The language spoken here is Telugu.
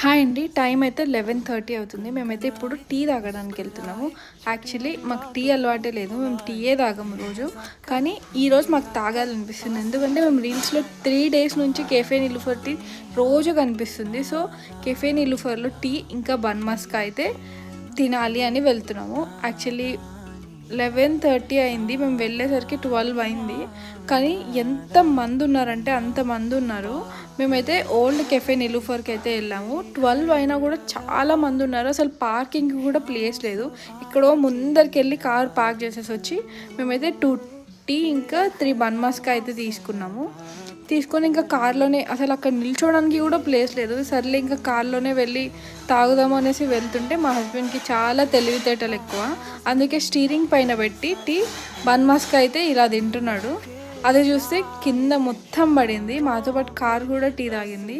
హాయ్ అండి. టైం అయితే 11:30 అవుతుంది. మేమైతే ఇప్పుడు టీ తాగడానికి వెళ్తున్నాము. యాక్చువల్లీ మాకు టీ అలవాటే లేదు. మేము టీయే తాగము రోజు. కానీ ఈరోజు మాకు తాగాలనిపిస్తుంది. ఎందుకంటే మేము రీల్స్లో 3 డేస్ నుంచి కెఫే నిలుఫర్ టీ రోజు కనిపిస్తుంది. సో కెఫే నిలుఫర్లో టీ ఇంకా బన్ మస్కా అయితే తినాలి అని వెళ్తున్నాము. యాక్చువల్లీ 11:30 అయింది. మేము వెళ్ళేసరికి 12 అయింది. కానీ ఎంతమంది ఉన్నారంటే అంతమంది ఉన్నారు. మేమైతే ఓల్డ్ కెఫే నిలుఫర్కి అయితే వెళ్ళాము. 12 అయినా కూడా చాలా మంది ఉన్నారు. అసలు పార్కింగ్ కూడా ప్లేస్ లేదు. ఇక్కడో ముందరికి వెళ్ళి కార్ పార్క్ చేసేసి వచ్చి మేమైతే 2 టీ ఇంకా 3 బన్ మస్కా అయితే తీసుకొని ఇంకా కార్లోనే, అసలు అక్కడ నిల్చోడానికి కూడా ప్లేస్ లేదు. సర్లే ఇంకా కార్లోనే వెళ్ళి తాగుదాము అనేసి వెళ్తుంటే మా హస్బెండ్కి చాలా తెలివితేటలు ఎక్కువ. అందుకే స్టీరింగ్ పైన పెట్టి టీ బన్ మస్కా అయితే ఇలా తింటున్నాడు. అది చూస్తే కింద మొత్తం పడింది. మాతో పాటు కార్ కూడా టీ తాగింది.